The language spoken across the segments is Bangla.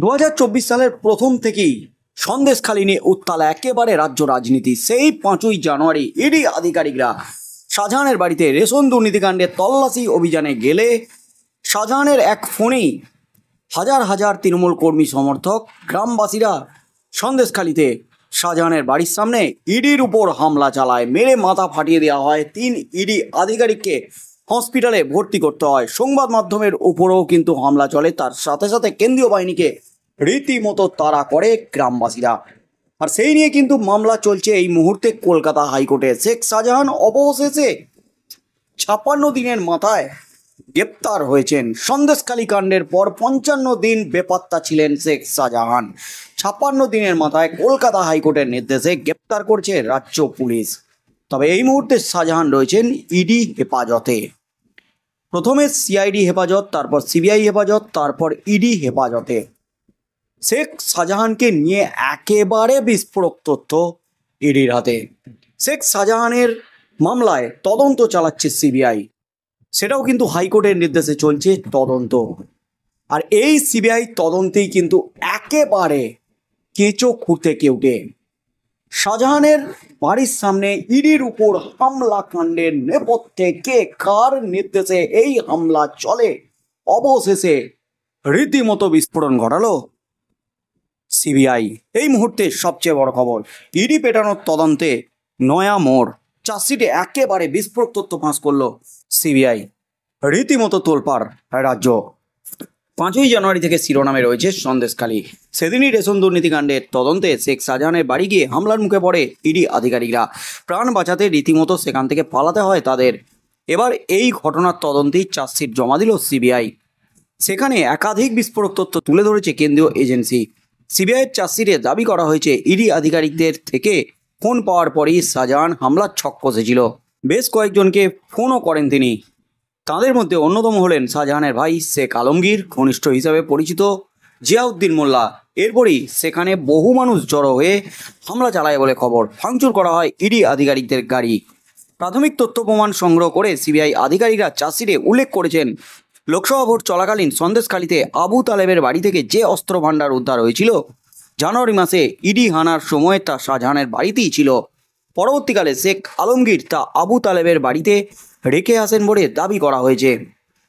2024 সালের প্রথম থেকেই সন্দেশখালী নিয়ে উত্তাল একেবারে রাজ্য রাজনীতি। সেই 5ই জানুয়ারি ইডি আধিকারিকরা শাহজাহানের বাড়িতে রেশন দুর্নীতিকাণ্ডে তল্লাশি অভিযানে গেলে শাহজাহানের এক ফোনেই হাজার হাজার তৃণমূল কর্মী সমর্থক গ্রামবাসীরা সন্দেশখালীতে শাহজাহানের বাড়ির সামনে ইডির উপর হামলা চালায়। মেরে মাথা ফাটিয়ে দেওয়া হয়। 3 ইডি আধিকারিককে হসপিটালে ভর্তি করতে হয়। সংবাদ মাধ্যমের উপরেও কিন্তু হামলা চলে। তার সাথে সাথে কেন্দ্রীয় বাহিনীকে রীতিমতো তাড়া করে গ্রামবাসীরা। আর সেই নিয়ে কিন্তু মামলা চলছে এই মুহূর্তে কলকাতা হাইকোর্টে। শেখ শাহজাহান অবশেষে 56 দিনের মাথায় গ্রেপ্তার হয়েছেন। সন্দেশখালী কাণ্ডের পর 55 দিন বেপাত্তা ছিলেন শেখ শাহজাহান। 56 দিনের মাথায় কলকাতা হাইকোর্টের নির্দেশে গ্রেপ্তার করছে রাজ্য পুলিশ। তবে এই মুহূর্তে শাহজাহান রয়েছেন ইডি হেফাজতে। প্রথমে সিআইডি হেফাজত, তারপর সিবিআই হেফাজত, তারপর ইডি হেফাজতে। শেখ শাহজাহানকে নিয়ে একেবারে বিস্ফোরক তথ্য ইডির হাতে। শেখ শাহজাহানের মামলায় তদন্ত চালাচ্ছে সিবিআই, সেটাও কিন্তু হাইকোর্টের নির্দেশে চলছে তদন্ত। আর এই সিবিআই তদন্তেই কিন্তু একেবারে কেঁচো খুঁড়তে কেউটে শাহজাহানের বাড়ির সামনে ইডির উপর হামলা কাণ্ডের নেপথ্যে কে কার নির্দেশে এই হামলা চলে, অবশেষে রীতিমতো বিস্ফোরণ ঘটালো সিবিআই। এই মুহূর্তে সবচেয়ে বড় খবর, ইডি পেটানোর তদন্তে নয়া মোড়। চার্জশিটে একেবারে বিস্ফোরক তথ্য ফাঁস করলো সিবিআই। রীতিমতো তোলপাড় রাজ্য। 5ই জানুয়ারি থেকে শিরোনামে রয়েছে সন্দেশখালী। সেদিনই রেশন দুর্নীতিকাণ্ডের তদন্তে শেখ শাহজাহানের বাড়ি গিয়ে হামলার মুখে পড়ে ইডি আধিকারিকরা। প্রাণ বাঁচাতে রীতিমতো সেখান থেকে পালাতে হয় তাদের। এবার এই ঘটনার তদন্তেই চার্জশিট জমা দিল সিবিআই। সেখানে একাধিক বিস্ফোরক তথ্য তুলে ধরেছে কেন্দ্রীয় এজেন্সি। সিবিআইয়ের চার্জশিটে দাবি করা হয়েছে ইডি আধিকারিকদের থেকে ফোন পাওয়ার পরই শাহজাহান হামলার ছক কষেছিল। বেশ কয়েকজনকে ফোনও করেন তিনি। তাদের মধ্যে অন্যতম হলেন শাহজাহানের ভাই শেখ আলমগীর, ঘনিষ্ঠ হিসাবে পরিচিত জিয়াউদ্দিন মোল্লা। এরপরই সেখানে বহু মানুষ জড়ো হয়ে হামলা চালায় বলে খবর। ভাঙচুর করা হয় ইডি আধিকারিকদের গাড়ি। প্রাথমিক তথ্য প্রমাণ সংগ্রহ করে সিবিআই আধিকারিকরা চার্জশিটে উল্লেখ করেছেন, লোকসভা ভোট চলাকালীন সন্দেশখালীতে আবু তালেবের বাড়ি থেকে যে অস্ত্র ভাণ্ডার উদ্ধার হয়েছিল, জানুয়ারি মাসে ইডি হানার সময় তা শাহজাহানের বাড়িতেই ছিল। পরবর্তীকালে শেখ আলমগীর তা আবু তালেবের বাড়িতে রেখে আসেন বলে দাবি করা হয়েছে।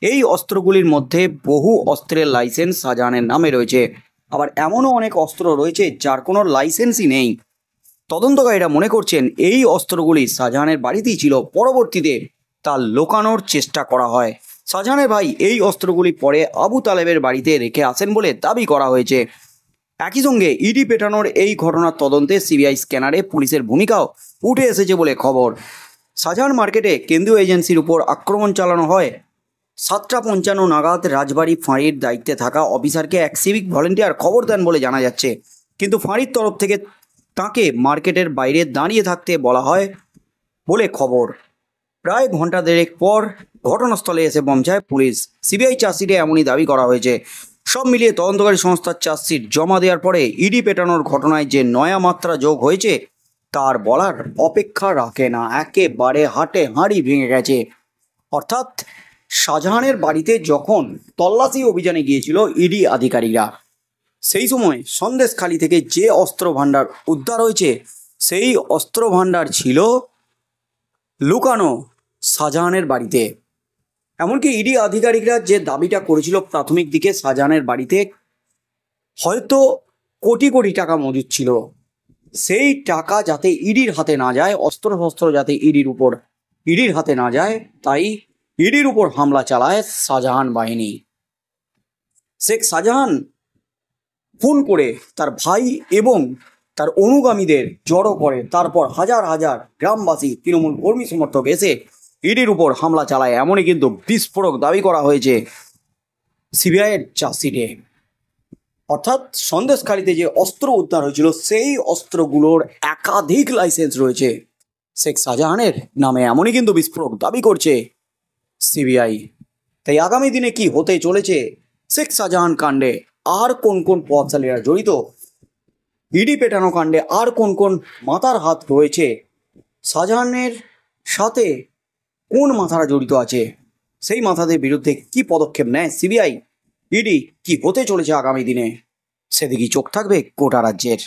এই অস্ত্রগুলির মধ্যে বহু অস্ত্রের লাইসেন্স শাহজাহানের নামে রয়েছে। আবার এমনও অনেক অস্ত্র রয়েছে যার কোনো লাইসেন্সই নেই। তদন্তকারীরা মনে করছেন এই অস্ত্রগুলি শাহজাহানের বাড়িতেই ছিল। পরবর্তীতে তা লুকানোর চেষ্টা করা হয়। শাহজাহানের ভাই এই অস্ত্রগুলি পরে আবু তালেবের বাড়িতে রেখে আসেন বলে দাবি করা হয়েছে। একই সঙ্গে ইডি পেটানোর এই ঘটনার তদন্তে সিবিআই স্ক্যানারে পুলিশের ভূমিকাও উঠে এসেছে বলে খবর। শাহজাহান মার্কেটে কেন্দ্রীয় এজেন্সির উপর আক্রমণ চালানো হয়। 7:55 নাগাদ রাজবাড়ি ফাঁড়ির দায়িত্বে থাকা অফিসারকে এক সিভিক ভলেন্টিয়ার খবর দেন বলে জানা যাচ্ছে। কিন্তু ফাঁড়ির তরফ থেকে তাকে মার্কেটের বাইরে দাঁড়িয়ে থাকতে বলা হয় বলে খবর। প্রায় ঘন্টা দেড়েক পর ঘটনাস্থলে এসে পৌঁছায় পুলিশ। সিবিআই চার্জশিটে এমনই দাবি করা হয়েছে। সব মিলিয়ে তদন্তকারী সংস্থার চার্জশিট জমা দেওয়ার পরে ইডি পেটানোর ঘটনায় যে নয়া মাত্রা যোগ হয়েছে তার বলার অপেক্ষা রাখে না। একেবারে হাটে হাঁড়ি ভেঙে গেছে। অর্থাৎ শাহজাহানের বাড়িতে যখন তল্লাশি অভিযানে গিয়েছিল ইডি আধিকারিকরা, সেই সময় সন্দেশখালী থেকে যে অস্ত্র ভাণ্ডার উদ্ধার হয়েছে সেই অস্ত্র ভাণ্ডার ছিল লুকানো শাহজাহানের বাড়িতে। এমনকি ইডি আধিকারিকরা যে দাবিটা করেছিল প্রাথমিক দিকে, শাহজাহানের বাড়িতে হয়তো কোটি কোটি টাকা মজুদ ছিল, সেই টাকা যাতে ইডির হাতে না যায়, অস্ত্র যাতে ইডির হাতে না যায়, তাই ইডির উপর হামলা চালায় শাহজাহান বাহিনী। শেখ শাহজাহান ফোন করে তার ভাই এবং তার অনুগামীদের জড়ো করে। তারপর হাজার হাজার গ্রামবাসী, তৃণমূল কর্মী সমর্থক এসে ইডির উপর হামলা চালায়। এমনই কিন্তু বিস্ফোরক দাবি করা হয়েছে সিবিআইয়ের চার্জশিটে। অর্থাৎ সন্দেশখালীতে যে অস্ত্র উদ্ধার হয়েছিল সেই অস্ত্রগুলোর একাধিক লাইসেন্স রয়েছে শেখ শাহজাহানের নামে। এমনই কিন্তু বিস্ফোরক দাবি করছে সিবিআই। তাই আগামী দিনে কি হতে চলেছে শেখ শাহজাহান কাণ্ডে, আর কোন কোন প্রভাবশালীরা জড়িত, ইডি পেটানো কাণ্ডে আর কোন কোন মাথার হাত রয়েছে, শাহজাহানের সাথে কোন মাথারা জড়িত আছে, সেই মাথাদের বিরুদ্ধে কি পদক্ষেপ নেয় সিবিআই, ইডি, কি হতে চলেছে আগামী দিনে সেদিকেই চোখ থাকবে গোটা রাজ্যের।